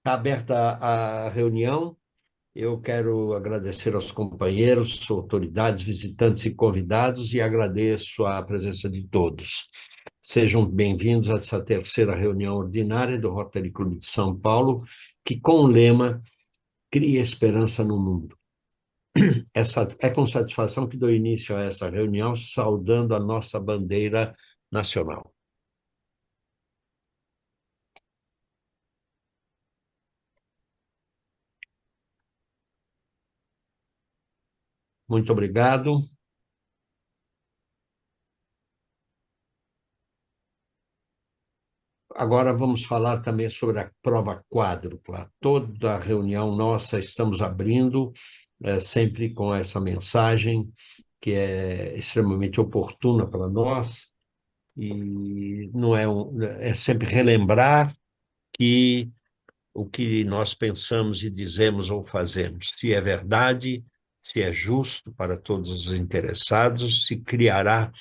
Está aberta a reunião. Eu quero agradecer aos companheiros, autoridades, visitantes e convidados e agradeço a presença de todos. Sejam bem-vindos a essa terceira reunião ordinária do Rotary Clube de São Paulo, que com o lema Cria Esperança no Mundo. É com satisfação que dou início a essa reunião, saudando a nossa bandeira nacional. Muito obrigado. Agora vamos falar também sobre a prova quádrupla. Toda reunião nossa estamos abrindo, sempre com essa mensagem, que é extremamente oportuna para nós, e não é sempre relembrar que o que nós pensamos e dizemos ou fazemos, se é verdade, se é justo para todos os interessados, se criará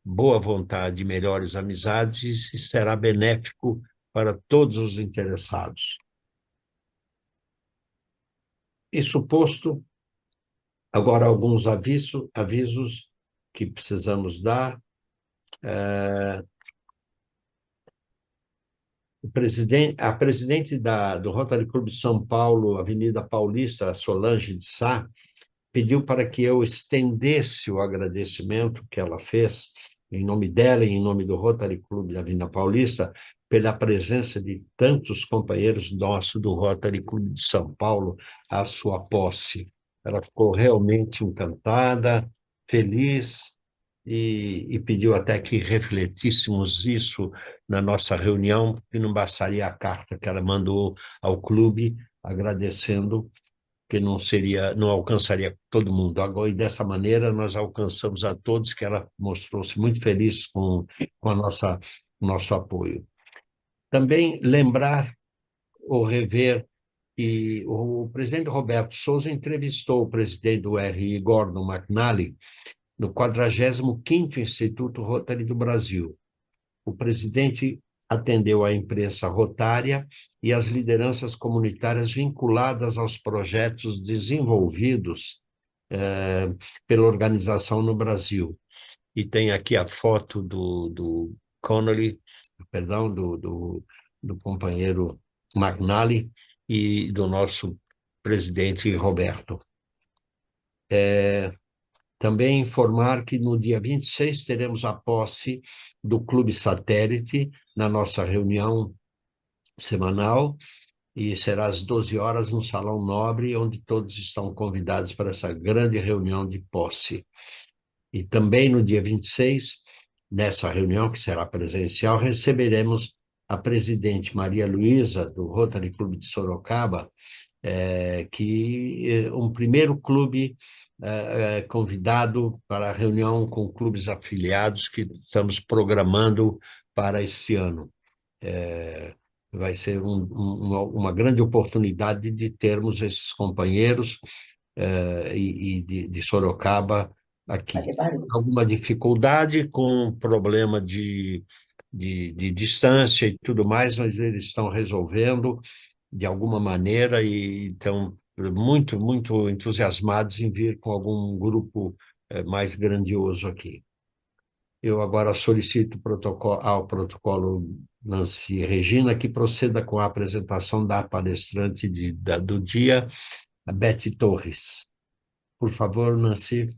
boa vontade e melhores amizades e será benéfico para todos os interessados. Isso posto, agora alguns avisos que precisamos dar. A presidente do Rotary Clube de São Paulo, Avenida Paulista, Solange de Sá, pediu para que eu estendesse o agradecimento que ela fez, em nome dela e em nome do Rotary Clube da Avenida Paulista, pela presença de tantos companheiros nossos do Rotary Clube de São Paulo à sua posse. Ela ficou realmente encantada, feliz, e pediu até que refletíssemos isso na nossa reunião, e não bastaria a carta que ela mandou ao clube, agradecendo que não alcançaria todo mundo. Agora, e dessa maneira nós alcançamos a todos, que ela mostrou-se muito feliz com o nosso apoio. Também lembrar ou rever que o presidente Roberto Souza entrevistou o presidente do RI, Gordon McNally, no 45º Instituto Rotary do Brasil. O presidente atendeu à imprensa rotária e às lideranças comunitárias vinculadas aos projetos desenvolvidos pela organização no Brasil. E tem aqui a foto do Connolly, perdão, do companheiro McNally e do nosso presidente Roberto. Também informar que no dia 26 teremos a posse do Clube Satélite na nossa reunião semanal, e será às 12 horas no Salão Nobre, onde todos estão convidados para essa grande reunião de posse. E também no dia 26, nessa reunião, que será presencial, receberemos a presidente Maria Luísa, do Rotary Clube de Sorocaba, um primeiro clube convidado para a reunião com clubes afiliados que estamos programando para esse ano. Vai ser uma grande oportunidade de termos esses companheiros de Sorocaba aqui. Alguma dificuldade com problema de distância e tudo mais, mas eles estão resolvendo de alguma maneira e estão muito, muito entusiasmados em vir com algum grupo mais grandioso aqui. Eu agora solicito ao protocolo Nancy Regina que proceda com a apresentação da palestrante do dia, a Beth Torres. Por favor, Nancy.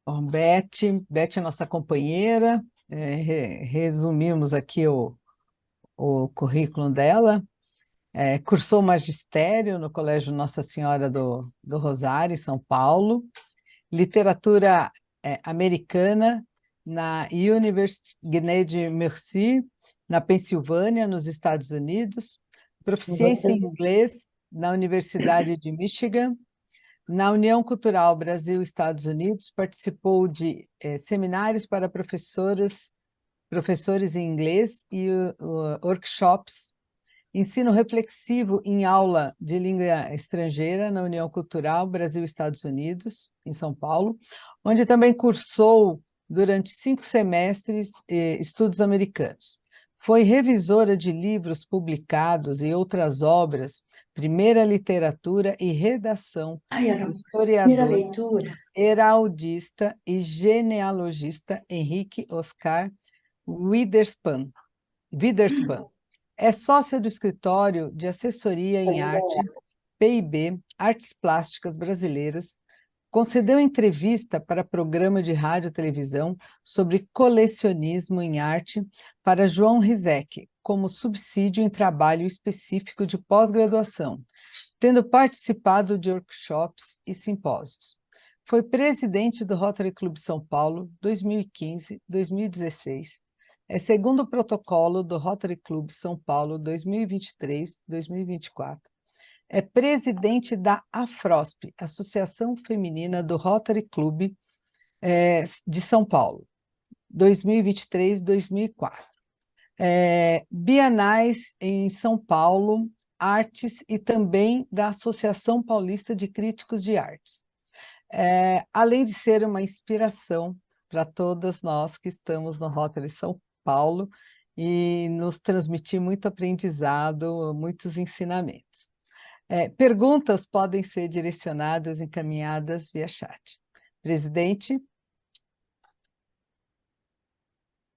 Bom, Beth é nossa companheira, resumimos aqui o currículo dela. Cursou magistério no Colégio Nossa Senhora do Rosário, em São Paulo, literatura americana na University de Mercy, na Pensilvânia, nos Estados Unidos, proficiência em inglês na Universidade de Michigan, na União Cultural Brasil-Estados Unidos, participou de seminários para professores em inglês e workshops, ensino reflexivo em aula de língua estrangeira na União Cultural Brasil-Estados Unidos, em São Paulo, onde também cursou durante 5 semestres estudos americanos. Foi revisora de livros publicados e outras obras, primeira literatura e redação, Ai, era a primeira historiador, leitura. heraldista e genealogista Henrique Oscar Widerspan. É sócia do escritório de assessoria em arte, PIB, Artes Plásticas Brasileiras. Concedeu entrevista para programa de rádio e televisão sobre colecionismo em arte para João Rizek, como subsídio em trabalho específico de pós-graduação, tendo participado de workshops e simpósios. Foi presidente do Rotary Club São Paulo 2015-2016. É segundo protocolo do Rotary Club São Paulo 2023-2024. É presidente da AFROSP, Associação Feminina do Rotary Club de São Paulo, 2023-2004. Bienais em São Paulo, Artes e também da Associação Paulista de Críticos de Artes. Além de ser uma inspiração para todas nós que estamos no Rotary São Paulo e nos transmitir muito aprendizado, muitos ensinamentos. Perguntas podem ser direcionadas, encaminhadas via chat. Presidente?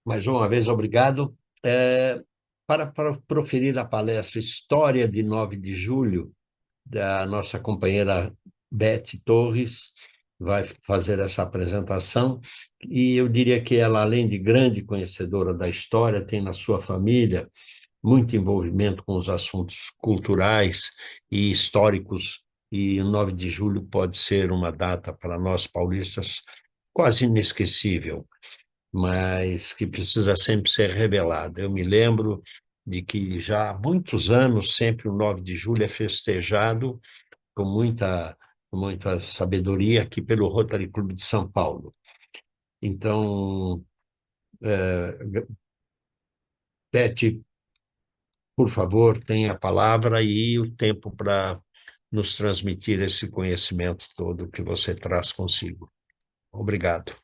Mais uma vez, obrigado. Para proferir a palestra História de 9 de Julho, da nossa companheira Beth Torres, vai fazer essa apresentação, e eu diria que ela, além de grande conhecedora da história, tem na sua família muito envolvimento com os assuntos culturais e históricos, e o 9 de julho pode ser uma data para nós paulistas quase inesquecível, mas que precisa sempre ser revelada. Eu me lembro de que já há muitos anos, sempre o 9 de julho é festejado com muita sabedoria aqui pelo Rotary Club de São Paulo. Então, Beth, por favor, tenha a palavra e o tempo para nos transmitir esse conhecimento todo que você traz consigo. Obrigado.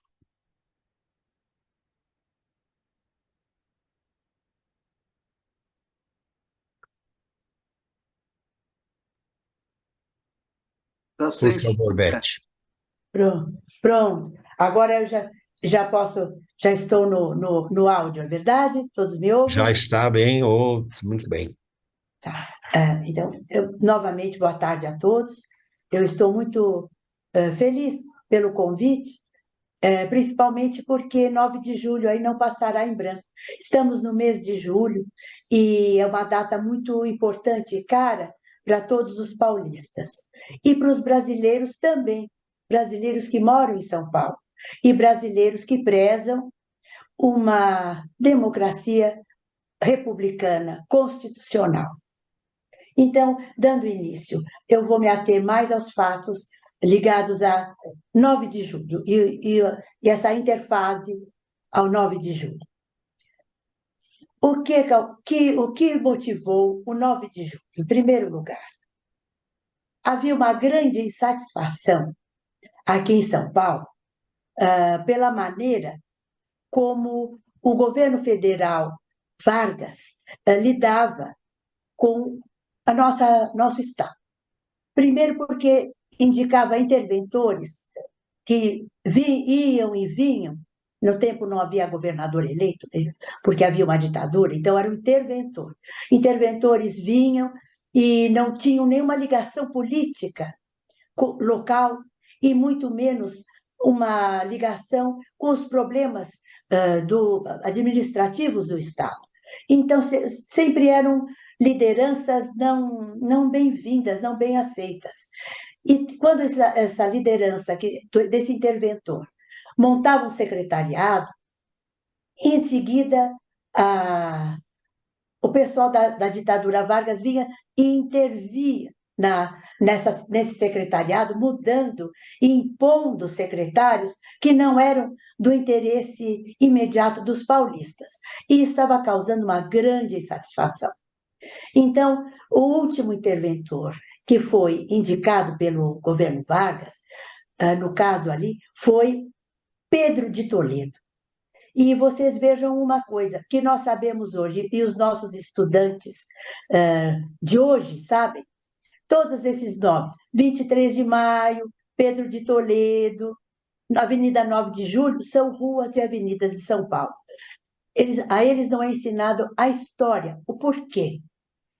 Tá Por sem favor, som, Beth. Pronto. Agora eu já posso, já estou no áudio, é verdade? Todos me ouvem? Já está bem, muito bem. Tá. Então, novamente, boa tarde a todos. Eu estou muito feliz pelo convite, principalmente porque 9 de julho aí não passará em branco. Estamos no mês de julho e é uma data muito importante e cara para todos os paulistas. E para os brasileiros também, brasileiros que moram em São Paulo e brasileiros que prezam uma democracia republicana, constitucional. Então, dando início, eu vou me ater mais aos fatos ligados a 9 de julho e essa interface ao 9 de julho. O que motivou o 9 de julho? Em primeiro lugar, havia uma grande insatisfação aqui em São Paulo pela maneira como o governo federal Vargas lidava com nosso Estado. Primeiro, porque indicava interventores que iam e vinham. No tempo não havia governador eleito, porque havia uma ditadura, então era um interventor. Interventores vinham e não tinham nenhuma ligação política local e muito menos uma ligação com os problemas administrativos do Estado. Então, sempre eram lideranças não bem-vindas, não bem aceitas. E quando essa liderança desse interventor montava um secretariado, em seguida o pessoal da ditadura Vargas vinha e intervia nesse secretariado, mudando e impondo secretários que não eram do interesse imediato dos paulistas. E isso estava causando uma grande insatisfação. Então, o último interventor que foi indicado pelo governo Vargas, no caso ali, foi Pedro de Toledo. E vocês vejam uma coisa que nós sabemos hoje, e os nossos estudantes de hoje sabem, todos esses nomes, 23 de Maio, Pedro de Toledo, Avenida 9 de Julho, são ruas e avenidas de São Paulo. A eles não é ensinado a história, o porquê.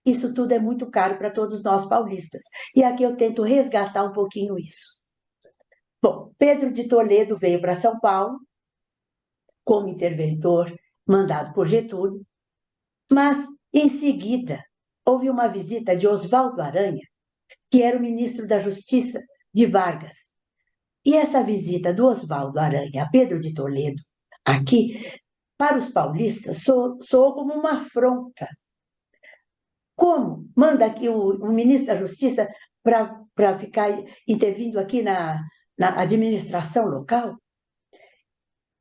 Isso tudo é muito caro para todos nós paulistas. E aqui eu tento resgatar um pouquinho isso. Bom, Pedro de Toledo veio para São Paulo como interventor mandado por Getúlio, mas, em seguida, houve uma visita de Oswaldo Aranha, que era o ministro da Justiça de Vargas. E essa visita do Oswaldo Aranha a Pedro de Toledo, aqui, para os paulistas, soou como uma afronta. Como manda aqui o ministro da Justiça para ficar intervindo aqui na administração local?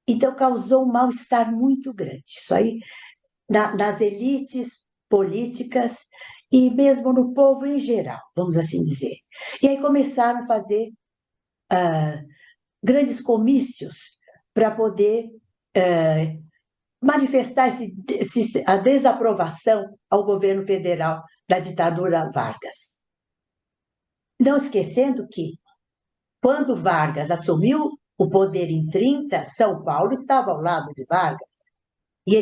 Então, causou um mal-estar muito grande. Isso aí, nas elites políticas e mesmo no povo em geral, vamos assim dizer. E aí começaram a fazer grandes comícios para poder manifestar a desaprovação ao governo federal da ditadura Vargas. Não esquecendo que, quando Vargas assumiu o poder em 30, São Paulo estava ao lado de Vargas. E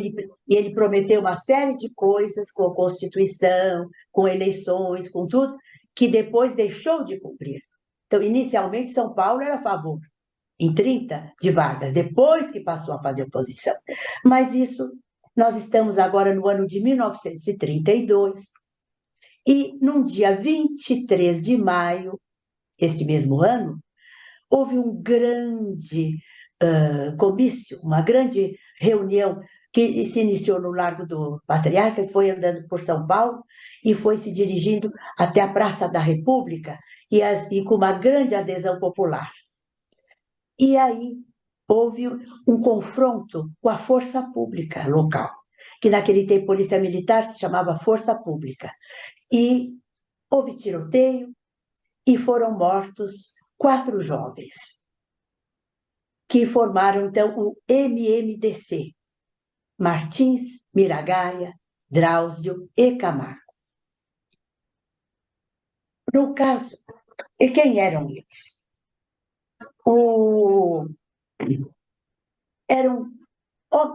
ele prometeu uma série de coisas com a Constituição, com eleições, com tudo, que depois deixou de cumprir. Então, inicialmente, São Paulo era a favor, em 30, de Vargas, depois que passou a fazer oposição. Mas isso, nós estamos agora no ano de 1932, e num dia 23 de maio, este mesmo ano, houve um grande comício, uma grande reunião que se iniciou no Largo do Patriarca, que foi andando por São Paulo e foi se dirigindo até a Praça da República e com uma grande adesão popular. E aí houve um confronto com a força pública local, que naquele tempo polícia militar se chamava Força Pública. E houve tiroteio e foram mortos 4 jovens, que formaram, então, o MMDC, Martins, Miragaia, Drauzio e Camargo. No caso, e quem eram eles? Eram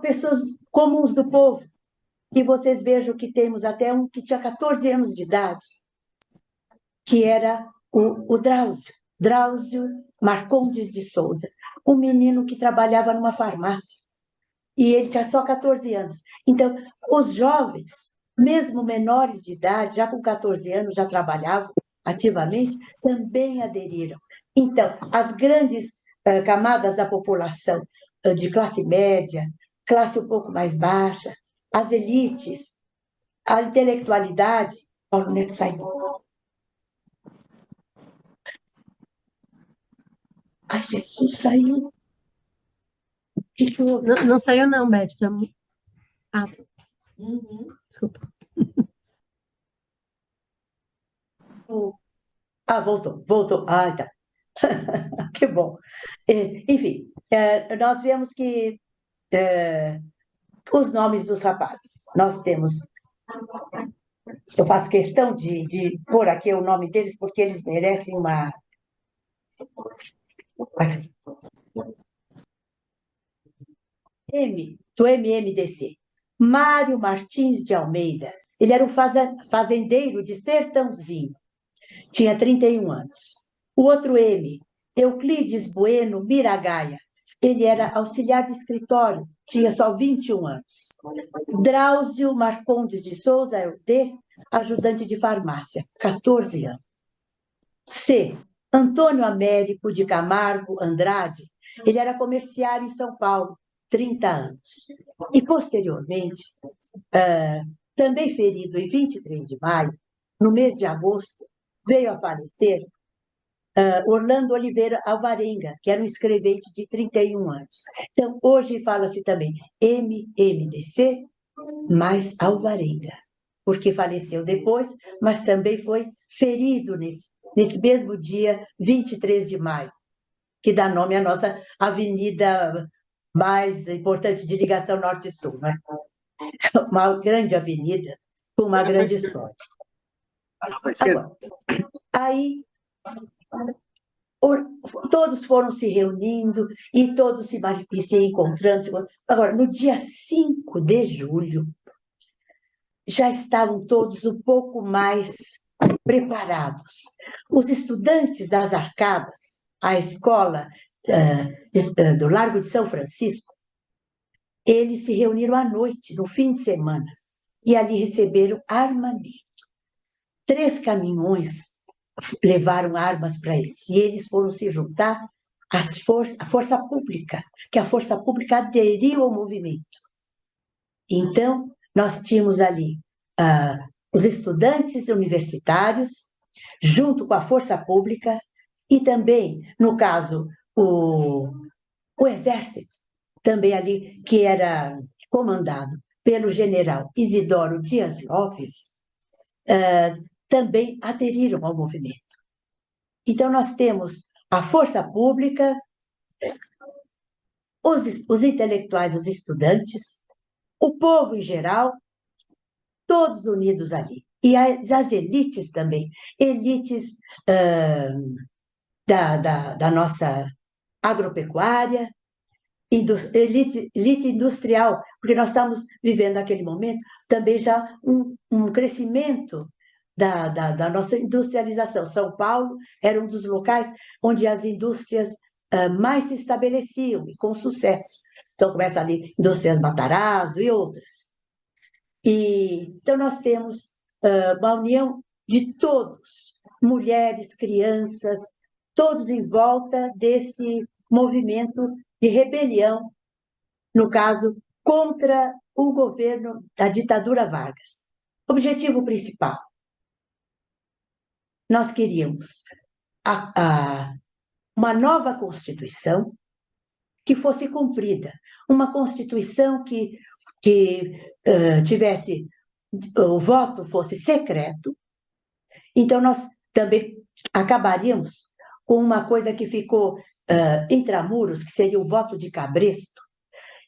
pessoas comuns do povo, que vocês vejam que temos até um que tinha 14 anos de idade, que era o Drauzio Marcondes de Souza, um menino que trabalhava numa farmácia. E ele tinha só 14 anos. Então, os jovens, mesmo menores de idade, já com 14 anos, já trabalhavam ativamente, também aderiram. Então, as grandes camadas da população de classe média, classe um pouco mais baixa, as elites, a intelectualidade... Paulo Neto saiu. Ai, Jesus, saiu. Que houve? Não saiu não, Beth. Ah, tá. Desculpa. Voltou. Ah, tá. Que bom. Enfim, nós vemos que os nomes dos rapazes, nós temos... Eu faço questão de pôr aqui o nome deles, porque eles merecem uma... do MMDC. Mário Martins de Almeida. Ele era um fazendeiro de Sertãozinho. Tinha 31 anos. O outro M, Euclides Bueno Miragaia. Ele era auxiliar de escritório, tinha só 21 anos. Drauzio Marcondes de Souza, é o D, ajudante de farmácia, 14 anos. C, Antônio Américo de Camargo Andrade. Ele era comerciário em São Paulo, 30 anos. E, posteriormente, também ferido em 23 de maio, no mês de agosto, veio a falecer Orlando Oliveira Alvarenga, que era um escrevente de 31 anos. Então, hoje fala-se também MMDC mais Alvarenga, porque faleceu depois, mas também foi ferido nesse mesmo dia, 23 de maio, que dá nome à nossa Avenida mais importante de ligação norte-sul, né? Uma grande avenida com uma grande história. Agora, aí todos foram se reunindo e todos se encontrando. Agora, no dia 5 de julho, já estavam todos um pouco mais preparados. Os estudantes das Arcadas, a escola do Largo de São Francisco, eles se reuniram à noite, no fim de semana, e ali receberam armamento. 3 caminhões levaram armas para eles, e eles foram se juntar à força pública, que a força pública aderiu ao movimento. Então, nós tínhamos ali os estudantes universitários, junto com a força pública, e também, no caso, o exército, também ali, que era comandado pelo general Isidoro Dias Lopes, também aderiram ao movimento. Então, nós temos a força pública, os intelectuais, os estudantes, o povo em geral, todos unidos ali. E as elites também, elites da nossa agropecuária, elite industrial, porque nós estamos vivendo naquele momento também já um crescimento da nossa industrialização. São Paulo era um dos locais onde as indústrias mais se estabeleciam, e com sucesso. Então, começa ali indústrias Matarazzo e outras. Então, nós temos uma união de todos, mulheres, crianças, todos em volta desse movimento de rebelião, no caso, contra o governo da ditadura Vargas. Objetivo principal: nós queríamos uma nova Constituição que fosse cumprida, uma Constituição que tivesse, o voto fosse secreto. Então, nós também acabaríamos com uma coisa que ficou intramuros, que seria o voto de cabresto,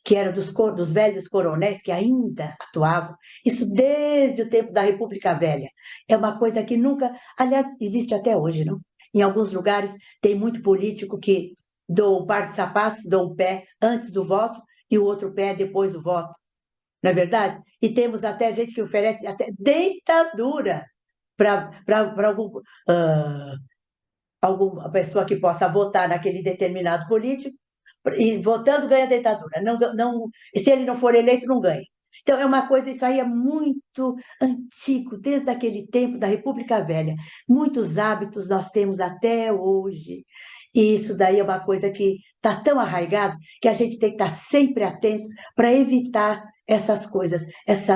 que era dos velhos coronéis que ainda atuavam, isso desde o tempo da República Velha. É uma coisa que nunca, aliás, existe até hoje, não? Em alguns lugares tem muito político que dou um par de sapatos, dou um pé antes do voto e o outro pé depois do voto. Não é verdade? E temos até gente que oferece até dentadura para alguma pessoa que possa votar naquele determinado político, e votando ganha dentadura. Se ele não for eleito, não ganha. Então, é uma coisa, isso aí é muito antigo, desde aquele tempo da República Velha. Muitos hábitos nós temos até hoje. E isso daí é uma coisa que está tão arraigado que a gente tem que estar sempre atento para evitar essas coisas, esse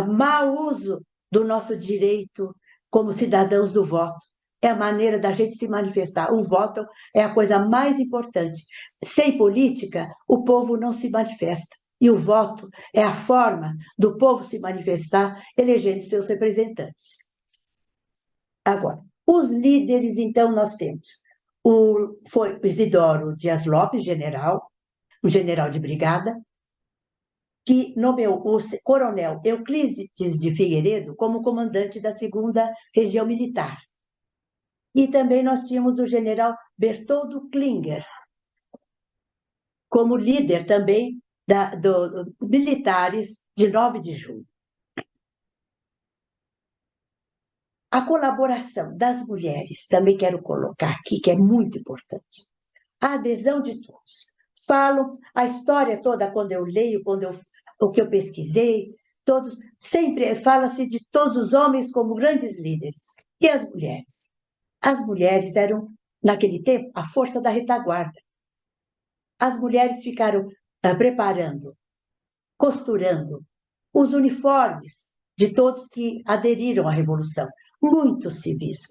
mau uso do nosso direito como cidadãos do voto. É a maneira da gente se manifestar. O voto é a coisa mais importante. Sem política, o povo não se manifesta. E o voto é a forma do povo se manifestar elegendo seus representantes. Agora, os líderes, então, nós temos. Foi o Isidoro Dias Lopes, general, um general de brigada, que nomeou o coronel Euclides de Figueiredo como comandante da 2ª Região Militar. E também nós tínhamos o general Bertoldo Klinger como líder também dos militares de 9 de julho. A colaboração das mulheres, também quero colocar aqui, que é muito importante. A adesão de todos. Falo a história toda, quando eu leio, o que eu pesquisei, sempre fala-se de todos os homens como grandes líderes. E as mulheres? As mulheres eram, naquele tempo, a força da retaguarda. As mulheres ficaram preparando, costurando os uniformes de todos que aderiram à Revolução. Muitos civis,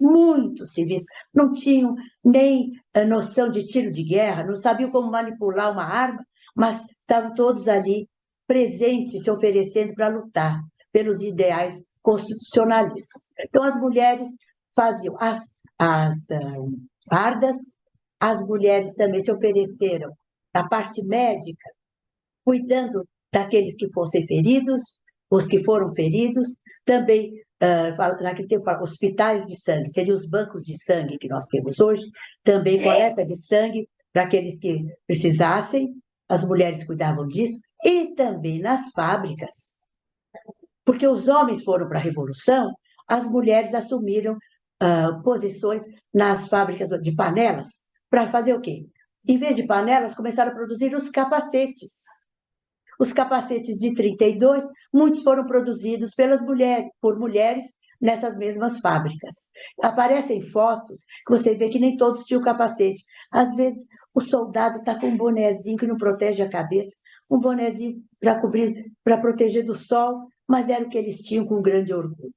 não tinham nem noção de tiro de guerra, não sabiam como manipular uma arma, mas estavam todos ali presentes, se oferecendo para lutar pelos ideais constitucionalistas. Então, as mulheres faziam as fardas, as mulheres também se ofereceram na parte médica, cuidando daqueles que fossem feridos, os que foram feridos, também, naquele tempo, hospitais de sangue, seriam os bancos de sangue que nós temos hoje, também coleta de sangue para aqueles que precisassem, as mulheres cuidavam disso, e também nas fábricas, porque os homens foram para a Revolução, as mulheres assumiram posições nas fábricas de panelas, para fazer o quê? Em vez de panelas, começaram a produzir os capacetes. Os capacetes de 32, muitos foram produzidos por mulheres nessas mesmas fábricas. Aparecem fotos que você vê que nem todos tinham capacete. Às vezes, o soldado está com um bonezinho que não protege a cabeça, um bonezinho para cobrir, para proteger do sol, mas era o que eles tinham com grande orgulho.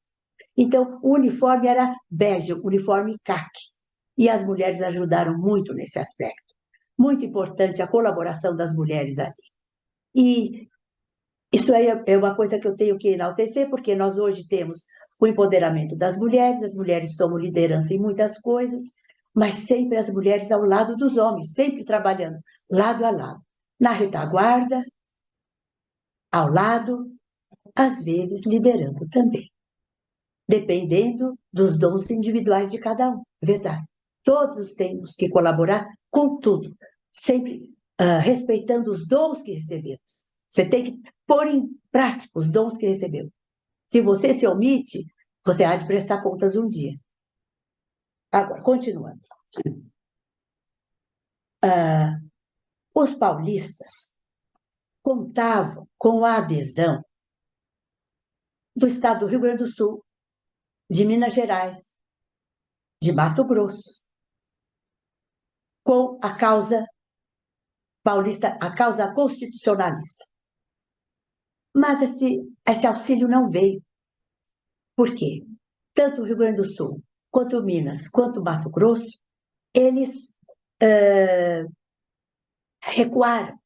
Então, o uniforme era bege, o uniforme caqui. E as mulheres ajudaram muito nesse aspecto. Muito importante a colaboração das mulheres ali. E isso aí é uma coisa que eu tenho que enaltecer, porque nós hoje temos o empoderamento das mulheres, as mulheres tomam liderança em muitas coisas, mas sempre as mulheres ao lado dos homens, sempre trabalhando lado a lado, na retaguarda, ao lado, às vezes liderando também, dependendo dos dons individuais de cada um, é verdade. Todos temos que colaborar com tudo, sempre respeitando os dons que recebemos. Você tem que pôr em prática os dons que recebeu. Se você se omite, você há de prestar contas um dia. Agora, continuando. Os paulistas contavam com a adesão do estado do Rio Grande do Sul, de Minas Gerais, de Mato Grosso, com a causa paulista, a causa constitucionalista. Mas esse auxílio não veio. Por quê? Tanto o Rio Grande do Sul, quanto Minas, quanto Mato Grosso, eles recuaram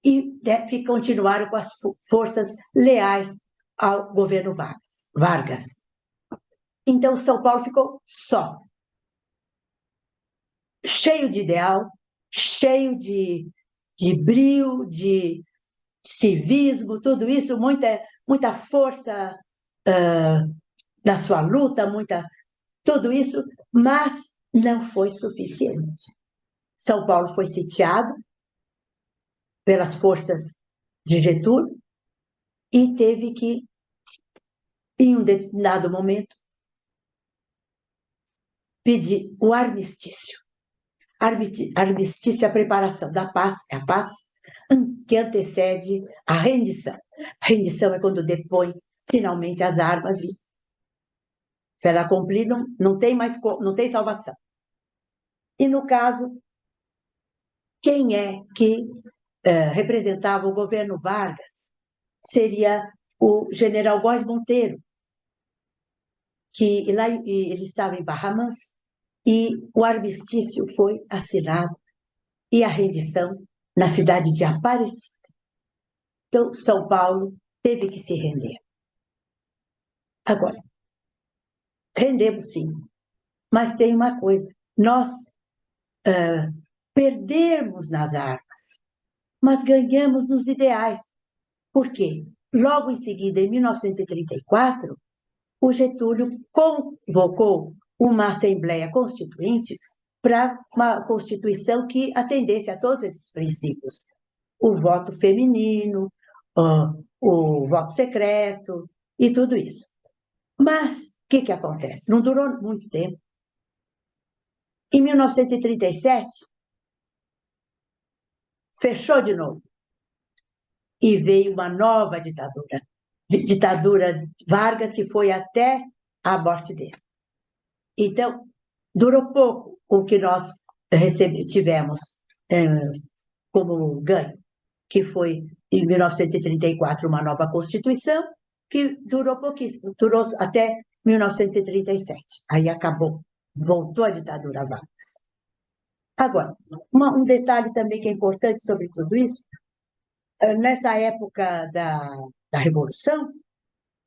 e continuaram com as forças leais ao governo Vargas. Então, São Paulo ficou só, cheio de ideal, cheio de brio, de civismo, tudo isso, muita força na sua luta, tudo isso, mas não foi suficiente. São Paulo foi sitiado pelas forças de Getúlio e teve que, em um determinado momento, pedir o armistício. Armistício é a preparação da paz, é a paz que antecede a rendição. A rendição é quando depõe finalmente as armas e se ela cumprir, não tem salvação. E no caso, quem é que representava o governo Vargas seria o general Góes Monteiro, que lá ele estava em Bahamas e o armistício foi assinado e a rendição na cidade de Aparecida. Então, São Paulo teve que se render. Agora, rendemos sim, mas tem uma coisa, nós perdemos nas armas, mas ganhamos nos ideais. Por quê? Logo em seguida, em 1934, o Getúlio convocou uma Assembleia Constituinte para uma Constituição que atendesse a todos esses princípios. O voto feminino, o voto secreto e tudo isso. Mas o que acontece? Não durou muito tempo. Em 1937, fechou de novo. E veio uma nova ditadura Vargas, que foi até a morte dele. Então, durou pouco o que nós tivemos como ganho, que foi, em 1934, uma nova Constituição, que durou pouquíssimo, durou até 1937. Aí acabou, voltou a ditadura Vargas. Agora, um detalhe também que é importante sobre tudo isso, nessa época da Revolução,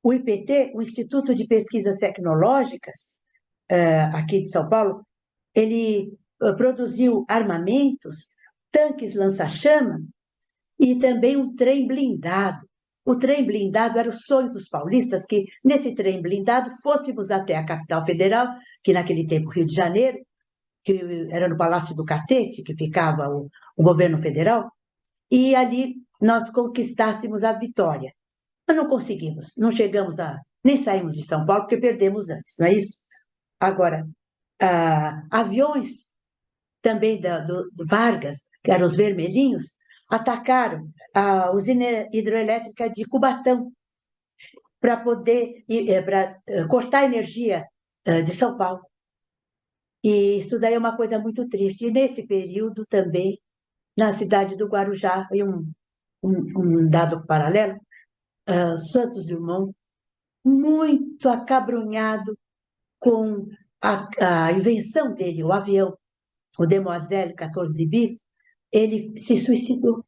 o IPT, o Instituto de Pesquisas Tecnológicas, aqui de São Paulo, ele produziu armamentos tanques lança-chama e também um trem blindado. O trem blindado era o sonho dos paulistas, que nesse trem blindado fôssemos até a capital federal, que naquele tempo Rio de Janeiro, que era no Palácio do Catete, que ficava o governo federal, e ali nós conquistássemos a vitória. Mas não conseguimos, não chegamos a... nem saímos de São Paulo, porque perdemos antes, não é isso? Agora, aviões também do Vargas, que eram os vermelhinhos, atacaram a usina hidroelétrica de Cubatão para poder cortar a energia de São Paulo. E isso daí é uma coisa muito triste. E nesse período também, na cidade do Guarujá, e um dado paralelo, Santos Dumont, muito acabrunhado com a invenção dele, o avião, o Demoiselle 14 bis, ele se suicidou.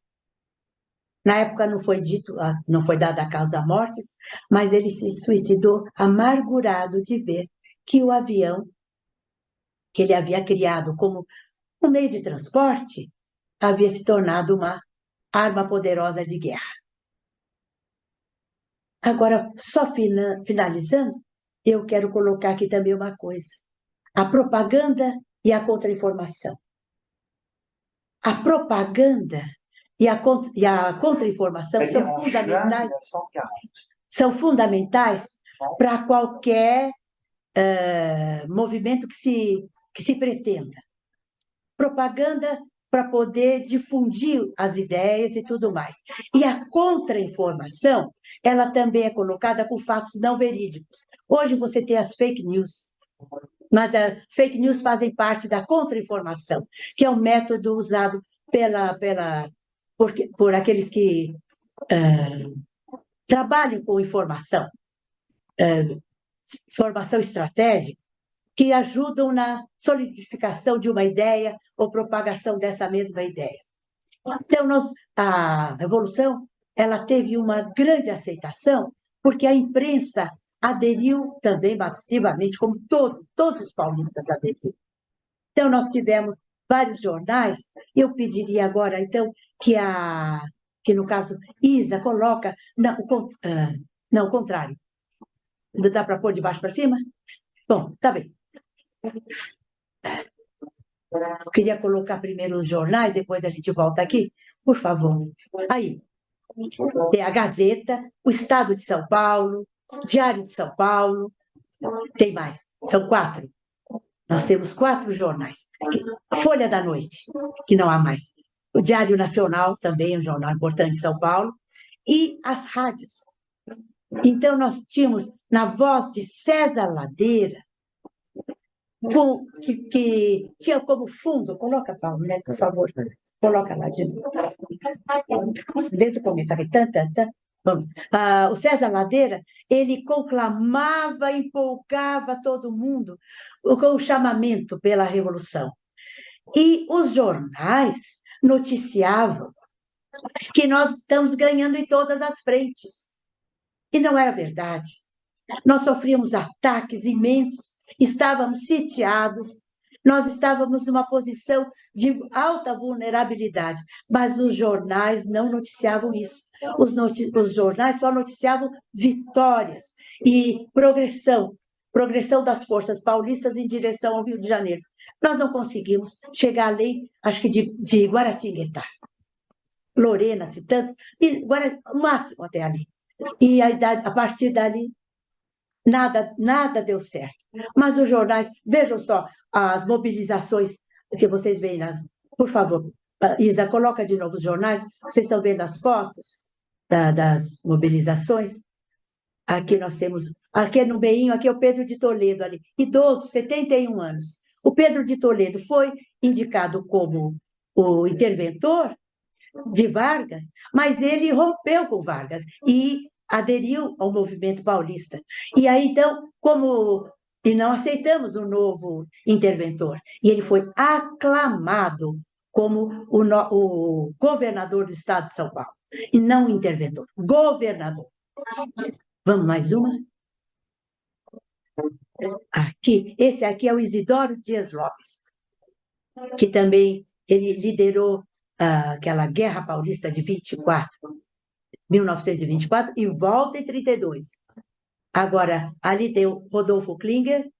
Na época não foi dito, não foi dada a causa mortis, mas ele se suicidou amargurado de ver que o avião que ele havia criado como um meio de transporte havia se tornado uma arma poderosa de guerra. Agora, só finalizando, eu quero colocar aqui também uma coisa: a propaganda e a contra-informação. A propaganda e a contra-informação são fundamentais para qualquer movimento que se pretenda. Propaganda para poder difundir as ideias e tudo mais. E a contra-informação, ela também é colocada com fatos não verídicos. Hoje você tem as fake news, mas as fake news fazem parte da contra-informação, que é um método usado por aqueles que trabalham com informação estratégica, que ajudam na solidificação de uma ideia ou propagação dessa mesma ideia. Então, a Revolução ela teve uma grande aceitação, porque a imprensa aderiu também massivamente, como todos os paulistas aderiram. Então, nós tivemos vários jornais. Eu pediria agora, então, que no caso, Isa coloca... Não, o contrário. Dá para pôr de baixo para cima? Bom, tá bem. Eu queria colocar primeiro os jornais, depois a gente volta aqui. Por favor. Aí, tem a Gazeta, o Estado de São Paulo, Diário de São Paulo, tem mais, são 4. Nós temos 4 jornais. Folha da Noite, que não há mais. O Diário Nacional, também é um jornal importante de São Paulo, e as rádios. Então, nós tínhamos, na voz de César Ladeira, que tinha como fundo... Coloca, Paulo, né, por favor. Coloca lá de novo. Desde o começo aqui. O César Ladeira, ele conclamava, empolgava todo mundo com o chamamento pela Revolução. E os jornais noticiavam que nós estamos ganhando em todas as frentes. E não era verdade. Nós sofríamos ataques imensos, estávamos sitiados, nós estávamos numa posição de alta vulnerabilidade, mas os jornais não noticiavam isso. Os jornais só noticiavam vitórias e progressão das forças paulistas em direção ao Rio de Janeiro. Nós não conseguimos chegar além, acho que de Guaratinguetá, Lorena, se tanto, e o máximo até ali. E a partir dali, nada deu certo. Mas os jornais, vejam só as mobilizações que vocês veem. Por favor, Isa, coloca de novo os jornais. Vocês estão vendo as fotos das mobilizações? Aqui nós temos, aqui no meinho, aqui é o Pedro de Toledo, ali, idoso, 71 anos. O Pedro de Toledo foi indicado como o interventor de Vargas, mas ele rompeu com Vargas e aderiu ao movimento paulista. E aí, então, e não aceitamos o novo interventor. E ele foi aclamado como o governador do estado de São Paulo. E não interventor, governador. Vamos mais uma? Esse aqui é o Isidoro Dias Lopes, que também ele liderou aquela Guerra Paulista de 1924, e volta em 32. Agora, ali tem o Rodolfo Klinger,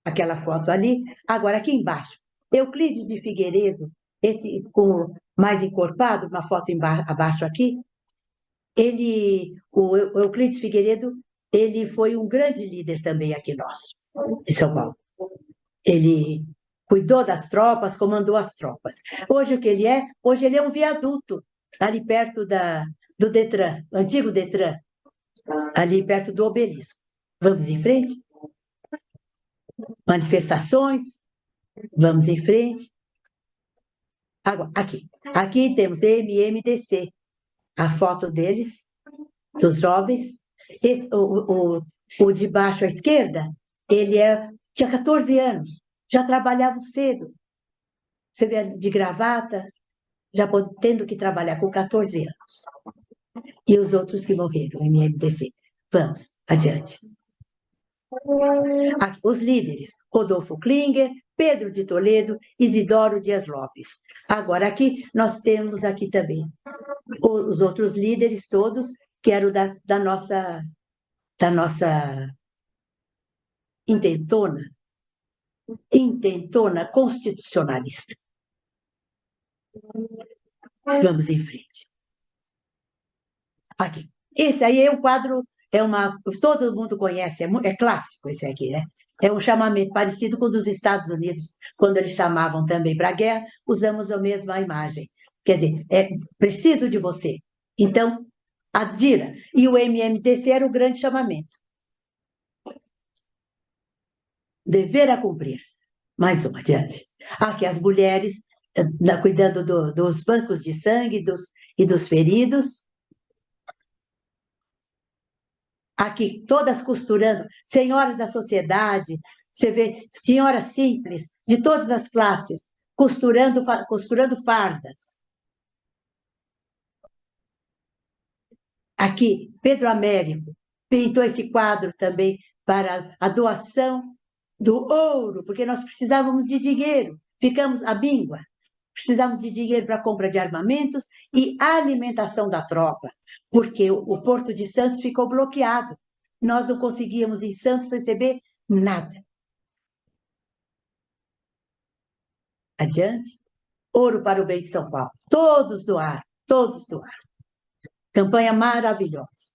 aquela foto ali. Agora, aqui embaixo, Euclides de Figueiredo, esse com mais encorpado, uma foto abaixo aqui. O Euclides Figueiredo, ele foi um grande líder também aqui nosso, em São Paulo. Ele cuidou das tropas, comandou as tropas. Hoje o que ele é? Hoje ele é um viaduto, ali perto do Detran, antigo Detran, ali perto do Obelisco. Vamos em frente? Manifestações, vamos em frente. Agora, aqui temos MMDC, a foto deles, dos jovens. O de baixo à esquerda, tinha 14 anos, já trabalhava cedo. Você vê de gravata, já tendo que trabalhar com 14 anos. E os outros que morreram, MMDC. Vamos, adiante. Aqui, os líderes, Rodolfo Klinger, Pedro de Toledo, Isidoro Dias Lopes. Agora, aqui, nós temos aqui também os outros líderes todos, que eram da nossa intentona constitucionalista. Vamos em frente. Aqui. Esse aí é um quadro, todo mundo conhece, é clássico esse aqui, né? É um chamamento parecido com o dos Estados Unidos, quando eles chamavam também para a guerra, usamos a mesma imagem. Quer dizer, preciso de você. Então, adira. E o MMTC era o grande chamamento. Dever a cumprir. Mais uma, adiante. Aqui as mulheres cuidando dos bancos de sangue e dos feridos. Aqui, todas costurando, senhoras da sociedade, você vê senhoras simples, de todas as classes, costurando fardas. Aqui, Pedro Américo pintou esse quadro também para a doação do ouro, porque nós precisávamos de dinheiro, ficamos à míngua. Precisávamos de dinheiro para a compra de armamentos e alimentação da tropa, porque o Porto de Santos ficou bloqueado. Nós não conseguíamos em Santos receber nada. Adiante. Ouro para o bem de São Paulo. Todos doaram, todos doaram. Campanha maravilhosa.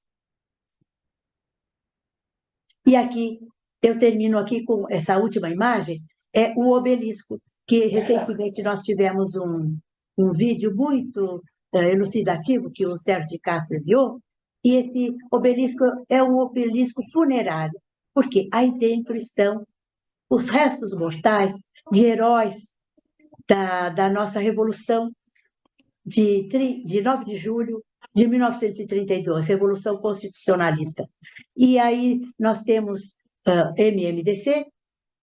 E aqui, eu termino aqui com essa última imagem, é o obelisco, que recentemente nós tivemos um vídeo muito elucidativo que o Sérgio de Castro enviou, e esse obelisco é um obelisco funerário, porque aí dentro estão os restos mortais de heróis da nossa Revolução de 9 de julho de 1932, Revolução Constitucionalista. E aí nós temos MMDC,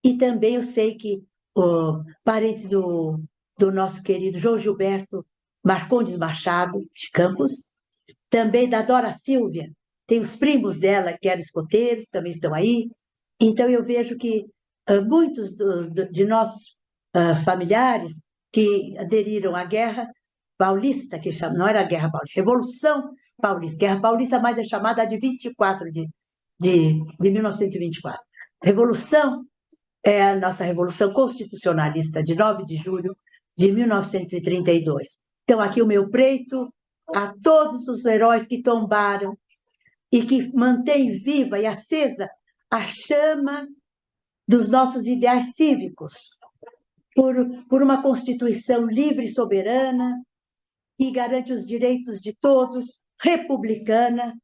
e também eu sei que parentes do nosso querido João Gilberto Marcondes Machado, de Campos, também da Dora Silvia, tem os primos dela, que eram escoteiros, também estão aí. Então, eu vejo que muitos de nossos familiares que aderiram à Guerra Paulista, que não era Guerra Paulista, Revolução Paulista. Guerra Paulista, mais é chamada de 24 de 1924. Revolução é a nossa Revolução Constitucionalista de 9 de julho de 1932. Então, aqui o meu preito a todos os heróis que tombaram e que mantêm viva e acesa a chama dos nossos ideais cívicos, por uma Constituição livre e soberana, que garante os direitos de todos, republicana,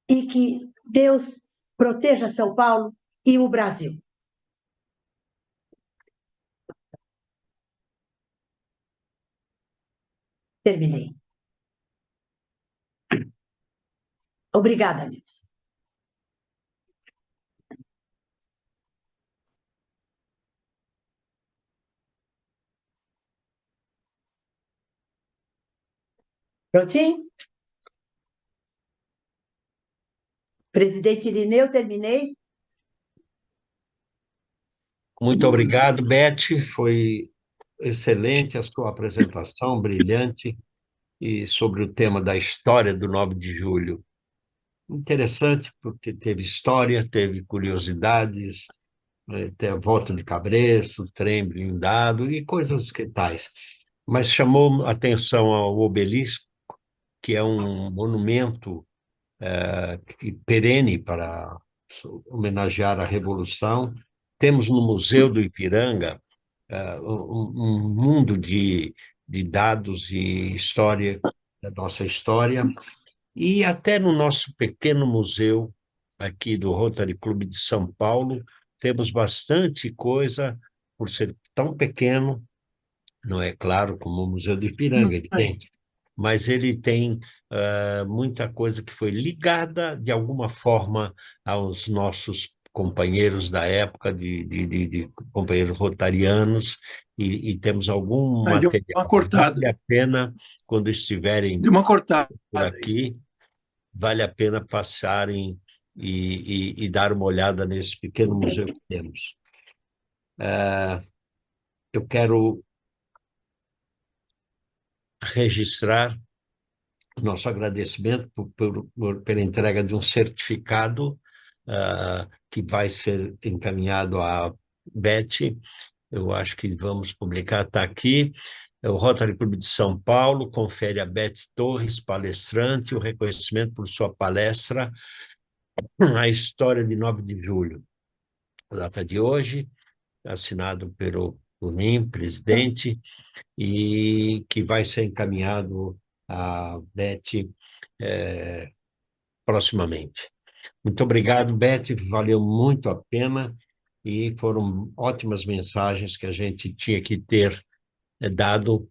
e que Deus proteja São Paulo e o Brasil. Terminei. Obrigada, amigos. Prontinho? Presidente Irineu, terminei. Muito obrigado, Beth. Foi excelente a sua apresentação, brilhante, e sobre o tema da história do 9 de julho. Interessante, porque teve história, teve curiosidades, teve a volta de Cabresto, trem blindado e coisas que tais. Mas chamou atenção ao obelisco, que é um monumento perene para homenagear a Revolução. Temos no Museu do Ipiranga um mundo de dados e história da nossa história, e até no nosso pequeno museu aqui do Rotary Clube de São Paulo, temos bastante coisa, por ser tão pequeno, não é claro como o Museu do Ipiranga, ele tem, mas ele tem muita coisa que foi ligada, de alguma forma, aos nossos companheiros da época, de companheiros rotarianos, e temos algum Deu material uma que cortada. vale a pena, quando estiverem Deu uma cortada. por aqui, vale a pena passarem e dar uma olhada nesse pequeno museu que temos. Eu quero registrar o nosso agradecimento pela entrega de um certificado que vai ser encaminhado à Beth. Eu acho que vamos publicar, está aqui. É o Rotary Clube de São Paulo confere a Beth Torres, palestrante, o reconhecimento por sua palestra A História de 9 de Julho. A data de hoje, assinado por mim, presidente, e que vai ser encaminhado à Beth proximamente. Muito obrigado, Beth, valeu muito a pena e foram ótimas mensagens que a gente tinha que ter dado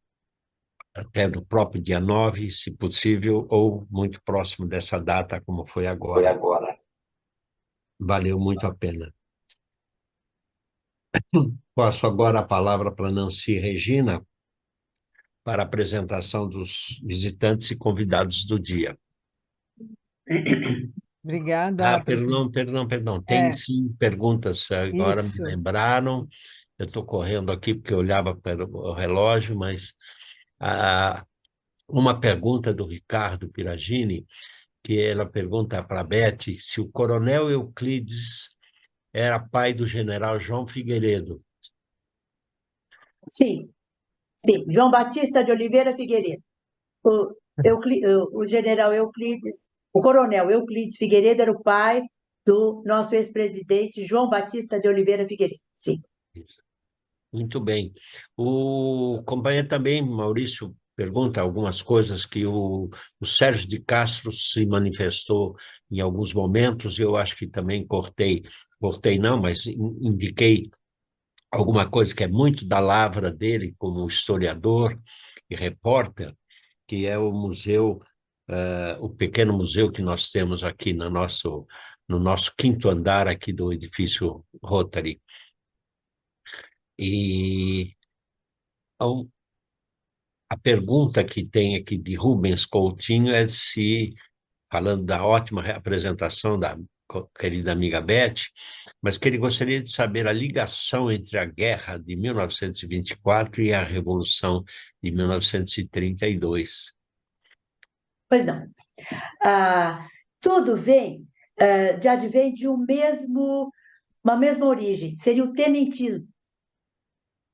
até no próprio dia 9, se possível, ou muito próximo dessa data, como foi agora. Valeu muito a pena. Passo agora a palavra para Nancy Regina, para a apresentação dos visitantes e convidados do dia. Obrigada. Perdão. Tem sim perguntas, agora me Isso. lembraram. Eu estou correndo aqui porque eu olhava para o relógio, mas uma pergunta do Ricardo Piragini, que ela pergunta para a Beth se o coronel Euclides era pai do general João Figueiredo. Sim, sim. João Batista de Oliveira Figueiredo. O general Euclides, o coronel Euclides Figueiredo era o pai do nosso ex-presidente João Batista de Oliveira Figueiredo. Sim. Muito bem. O companheiro também, Maurício, pergunta algumas coisas que o Sérgio de Castro se manifestou em alguns momentos, e eu acho que também cortei não, mas indiquei alguma coisa que é muito da lavra dele como historiador e repórter, que é o museu, o pequeno museu que nós temos aqui no nosso quinto andar aqui do edifício Rotary. E a pergunta que tem aqui de Rubens Coutinho é se, falando da ótima apresentação da querida amiga Beth, mas que ele gostaria de saber a ligação entre a guerra de 1924 e a Revolução de 1932. Pois não. Tudo advém de uma mesma origem, seria o tenentismo.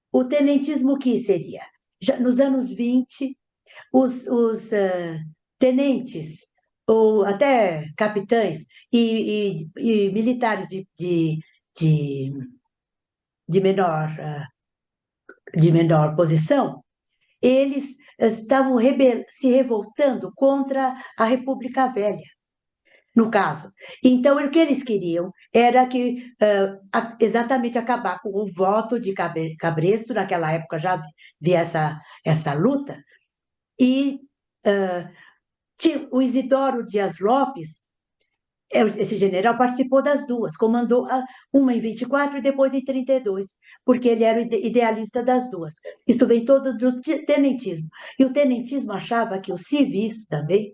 O tenentismo o que seria? Já nos anos 20, os tenentes, ou até capitães e militares de, de menor, de menor posição, eles estavam se revoltando contra a República Velha, no caso. Então, o que eles queriam era exatamente acabar com o voto de Cabresto, naquela época já havia essa luta, e o Isidoro Dias Lopes, esse general participou das duas, comandou uma em 24 e depois em 32, porque ele era o idealista das duas. Isso vem todo do tenentismo. E o tenentismo achava que os civis também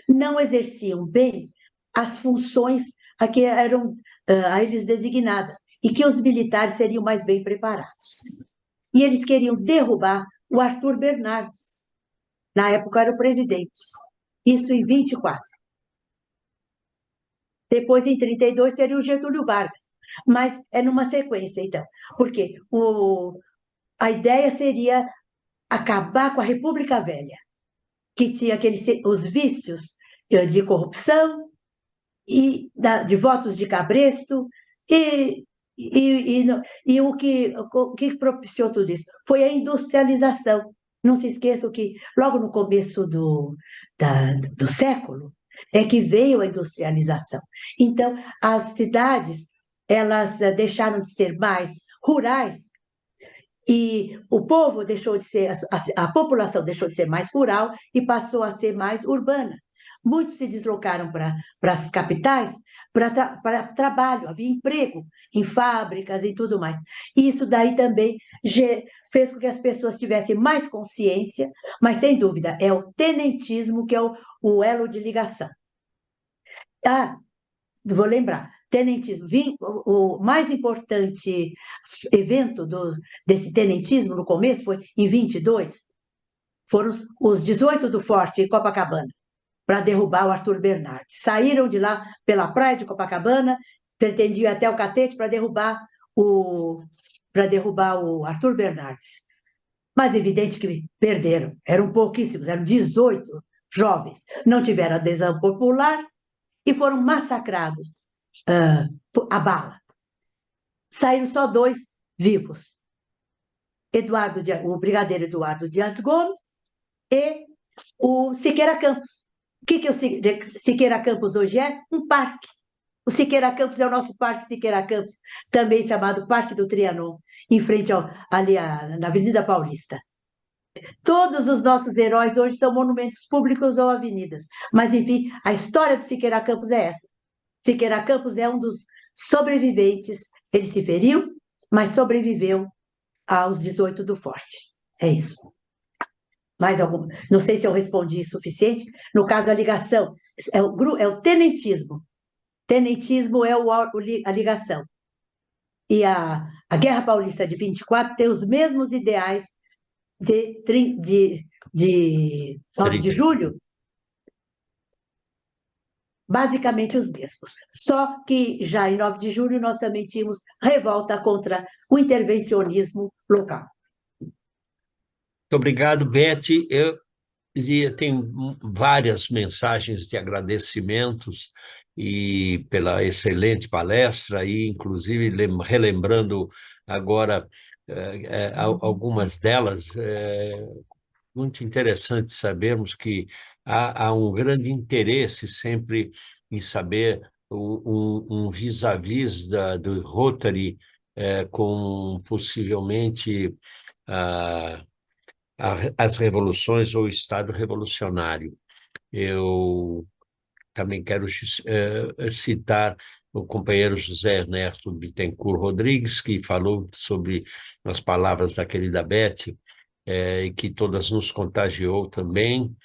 não exerciam bem as funções a que eram a eles designadas, e que os militares seriam mais bem preparados. e eles queriam derrubar o Arthur Bernardes. Na época era o presidente. Isso em 24. Depois, em 32, seria o Getúlio Vargas. Mas é numa sequência, então. Porque a ideia seria acabar com a República Velha, que tinha os vícios de corrupção, de votos de cabresto, e o que propiciou tudo isso foi a industrialização. Não se esqueçam que logo no começo do século é que veio a industrialização. Então, as cidades, elas deixaram de ser mais rurais e o povo deixou de ser, a população deixou de ser mais rural e passou a ser mais urbana. Muitos se deslocaram para as capitais para trabalho, havia emprego em fábricas e tudo mais. E isso daí também fez com que as pessoas tivessem mais consciência, mas sem dúvida é o tenentismo que é o elo de ligação. Vou lembrar, tenentismo, o mais importante evento desse tenentismo no começo foi em 22, foram os 18 do Forte em Copacabana, para derrubar o Arthur Bernardes. Saíram de lá pela praia de Copacabana, pretendiam até o Catete para derrubar o Arthur Bernardes. Mas é evidente que perderam, eram pouquíssimos, eram 18 jovens, não tiveram adesão popular e foram massacrados a bala. Saíram só 2 vivos, o brigadeiro Eduardo Dias Gomes e o Siqueira Campos. O que o Siqueira Campos hoje é? Um parque. O Siqueira Campos é o nosso Parque Siqueira Campos, também chamado Parque do Trianon, em frente ali na Avenida Paulista. Todos os nossos heróis hoje são monumentos públicos ou avenidas. Mas, enfim, a história do Siqueira Campos é essa. Siqueira Campos é um dos sobreviventes. Ele se feriu, mas sobreviveu aos 18 do Forte. É isso. Mais algum? Não sei se eu respondi o suficiente. No caso, a ligação é o tenentismo. Tenentismo é a ligação. E a Guerra Paulista de 24 tem os mesmos ideais de 9 de julho, basicamente os mesmos. Só que já em 9 de julho nós também tínhamos revolta contra o intervencionismo local. Muito obrigado, Beth. Eu tenho várias mensagens de agradecimentos e pela excelente palestra, e inclusive relembrando agora algumas delas. Muito interessante sabermos que há um grande interesse sempre em saber um vis-à-vis do Rotary com possivelmente as revoluções ou o Estado revolucionário. Eu também quero citar o companheiro José Ernesto Bittencourt Rodrigues, que falou sobre as palavras da querida Beth, e que todas nos contagiou também,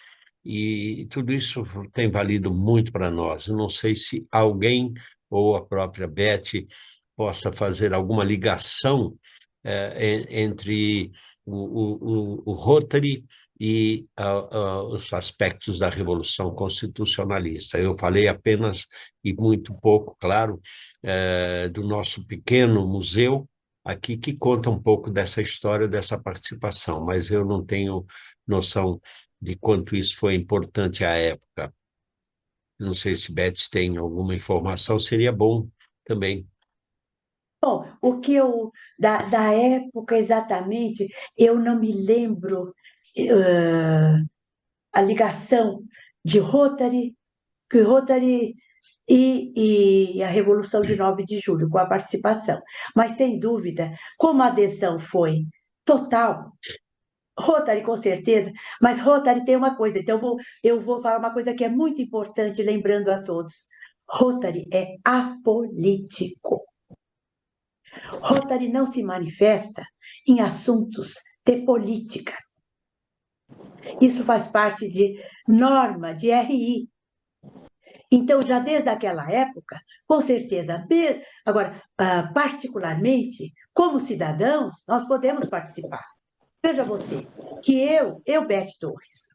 e tudo isso tem valido muito para nós. Eu não sei se alguém, ou a própria Beth, possa fazer alguma ligação entre o Rotary e os aspectos da Revolução Constitucionalista. Eu falei apenas, e muito pouco, claro, do nosso pequeno museu aqui, que conta um pouco dessa história, dessa participação, mas eu não tenho noção de quanto isso foi importante à época. Não sei se Beth tem alguma informação, seria bom também. Bom, o que da época exatamente, eu não me lembro a ligação de Rotary e a Revolução de 9 de julho, com a participação. Mas, sem dúvida, como a adesão foi total, Rotary com certeza, mas Rotary tem uma coisa, então eu vou falar uma coisa que é muito importante, lembrando a todos. Rotary é apolítico. Rotary não se manifesta em assuntos de política. Isso faz parte de norma, de RI. Então, já desde aquela época, com certeza, agora, particularmente, como cidadãos, nós podemos participar. Veja você, que Beth Torres,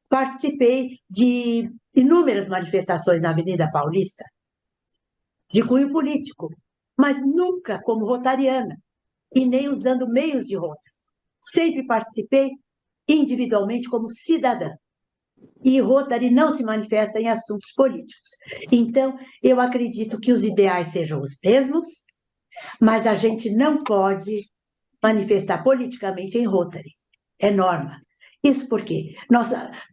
participei de inúmeras manifestações na Avenida Paulista, de cunho político, mas nunca como rotariana, e nem usando meios de Rotary. Sempre participei individualmente como cidadã. E Rotary não se manifesta em assuntos políticos. Então, eu acredito que os ideais sejam os mesmos, mas a gente não pode manifestar politicamente em Rotary. É norma. Isso porque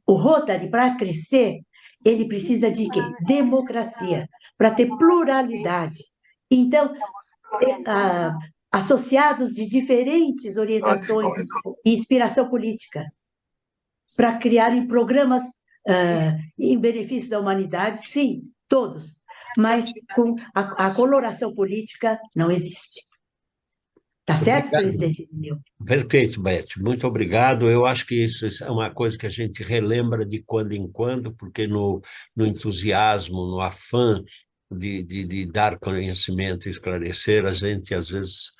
o Rotary, para crescer, ele precisa de quê? Democracia, para ter pluralidade. Então, associados de diferentes orientações e inspiração política, para criarem programas em benefício da humanidade, sim, todos, mas com a coloração política não existe. Tá certo, Obrigado. presidente Nil? Perfeito, Beth. Muito obrigado. Eu acho que isso é uma coisa que a gente relembra de quando em quando, porque no entusiasmo, no afã de dar conhecimento e esclarecer, a gente, às vezes,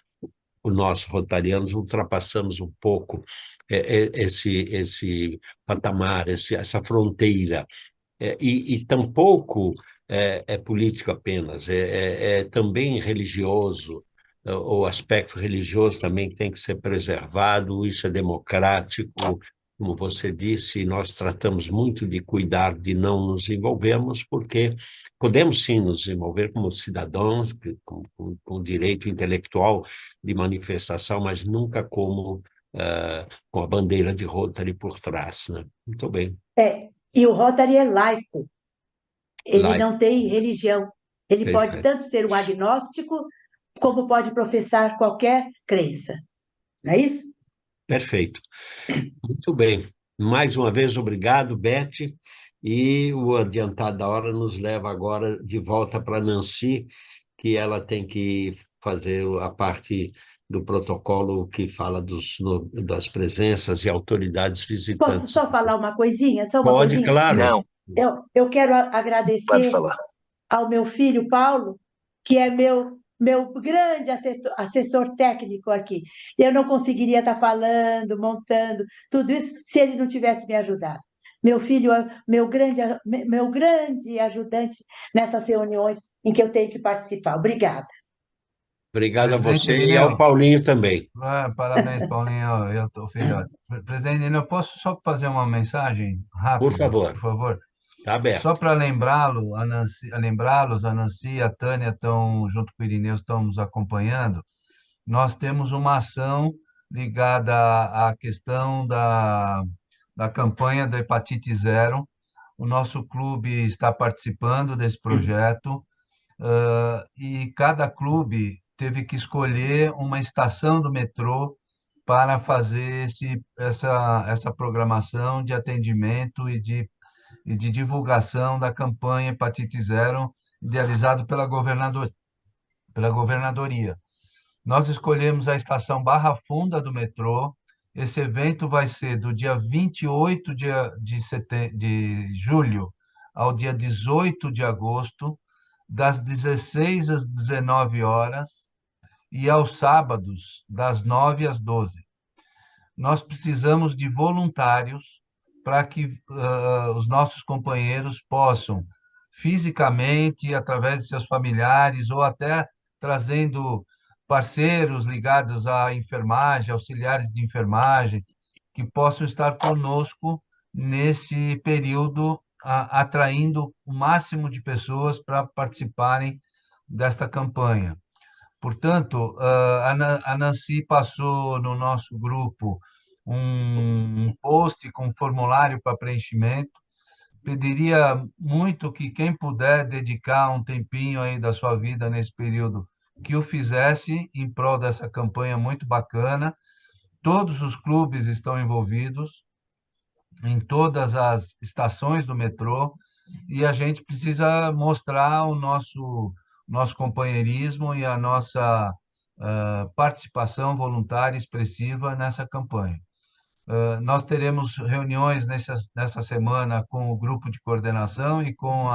nós rotarianos ultrapassamos um pouco esse patamar, essa fronteira. E tampouco é político apenas, é também religioso. O aspecto religioso também tem que ser preservado, isso é democrático, como você disse, nós tratamos muito de cuidar de não nos envolvermos, porque podemos sim nos envolver como cidadãos, com direito intelectual de manifestação, mas nunca como com a bandeira de Rotary por trás, né? Muito bem. E o Rotary é laico, ele Like. não tem religião. Ele pode Perfeito. tanto ser um agnóstico, como pode professar qualquer crença. Não é isso? Perfeito. Muito bem. Mais uma vez, obrigado, Beth. E o adiantado da hora nos leva agora de volta para Nancy, que ela tem que fazer a parte do protocolo que fala das presenças e autoridades Posso visitantes. só falar uma coisinha? Só uma Pode, coisinha? claro. Não, Eu quero pode agradecer falar. ao meu filho Paulo, que é meu grande assessor técnico aqui. Eu não conseguiria estar falando, montando tudo isso se ele não tivesse me ajudado. Meu filho é meu grande ajudante nessas reuniões em que eu tenho que participar. Obrigada. Obrigado a Presidente você e ao Irineu, Paulinho também. parabéns, Paulinho, eu tô filhote. Presidente Irineu, posso só fazer uma mensagem Por rápida, favor, por favor? está Só aberto. para lembrá-los, a Nancy e a Tânia estão, junto com o Irineu, estão nos acompanhando. Nós temos uma ação ligada à questão da campanha da hepatite zero. O nosso clube está participando desse projeto. E cada clube teve que escolher uma estação do metrô para fazer essa programação de atendimento e de divulgação da campanha Hepatite Zero, idealizado pela governadoria. Nós escolhemos a estação Barra Funda do metrô. Esse evento vai ser do dia 28 de julho ao dia 18 de agosto, das 16 às 19 horas e aos sábados, das 9 às 12. Nós precisamos de voluntários para que os nossos companheiros possam, fisicamente, através de seus familiares, ou até trazendo parceiros ligados à enfermagem, auxiliares de enfermagem, que possam estar conosco nesse período, atraindo o máximo de pessoas para participarem desta campanha. Portanto, a Nancy passou no nosso grupo um post com formulário para preenchimento. Pediria muito que quem puder dedicar um tempinho aí da sua vida nesse período, que o fizesse em prol dessa campanha muito bacana. Todos os clubes estão envolvidos em todas as estações do metrô e a gente precisa mostrar o nosso companheirismo e a nossa participação voluntária expressiva nessa campanha. Nós teremos reuniões nessa semana com o grupo de coordenação e com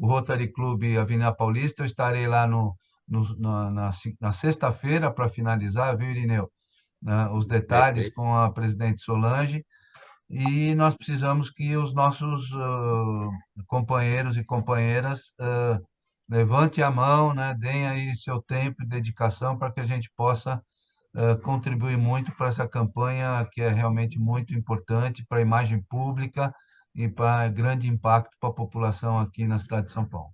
o Rotary Club Avenida Paulista. Eu estarei lá na sexta-feira para finalizar, viu, Irineu? Os detalhes Perfeito. com a presidente Solange. E nós precisamos que os nossos companheiros e companheiras levantem a mão, né, deem aí seu tempo e dedicação para que a gente possa contribuir muito para essa campanha que é realmente muito importante para a imagem pública e para grande impacto para a população aqui na cidade de São Paulo.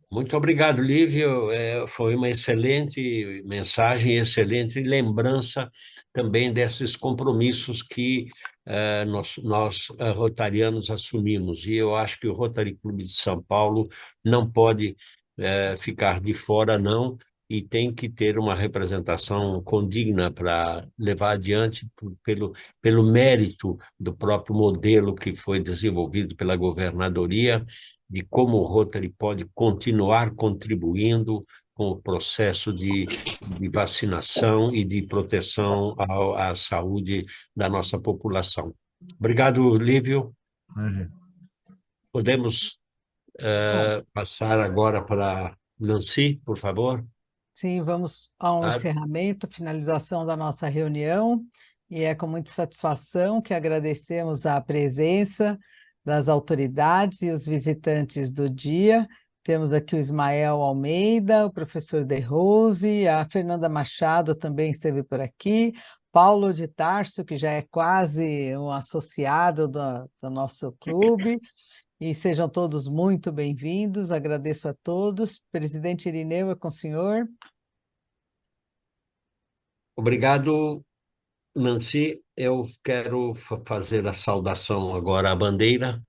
Muito obrigado, Lívio. Foi uma excelente mensagem, excelente lembrança também desses compromissos que nós rotarianos assumimos. E eu acho que o Rotary Clube de São Paulo não pode ficar de fora, não, e tem que ter uma representação condigna para levar adiante pelo mérito do próprio modelo que foi desenvolvido pela governadoria, de como o Rotary pode continuar contribuindo com o processo de vacinação e de proteção à saúde da nossa população. Obrigado, Lívio. Imagina. Podemos passar agora para Nancy, por favor? Sim, vamos ao encerramento, finalização da nossa reunião, e é com muita satisfação que agradecemos a presença das autoridades e os visitantes do dia. Temos aqui o Ismael Almeida, o professor De Rose, a Fernanda Machado também esteve por aqui, Paulo de Tarso, que já é quase um associado do nosso clube, e sejam todos muito bem-vindos, agradeço a todos. Presidente Irineu, é com o senhor. Obrigado, Nancy. Eu quero fazer a saudação agora à bandeira,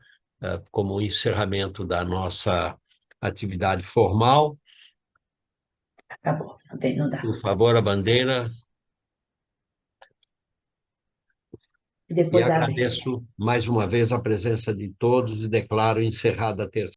como encerramento da nossa atividade formal. Acabou, não dá. Por favor, a bandeira. E E depois abre. agradeço mais uma vez a presença de todos e declaro encerrada a terça.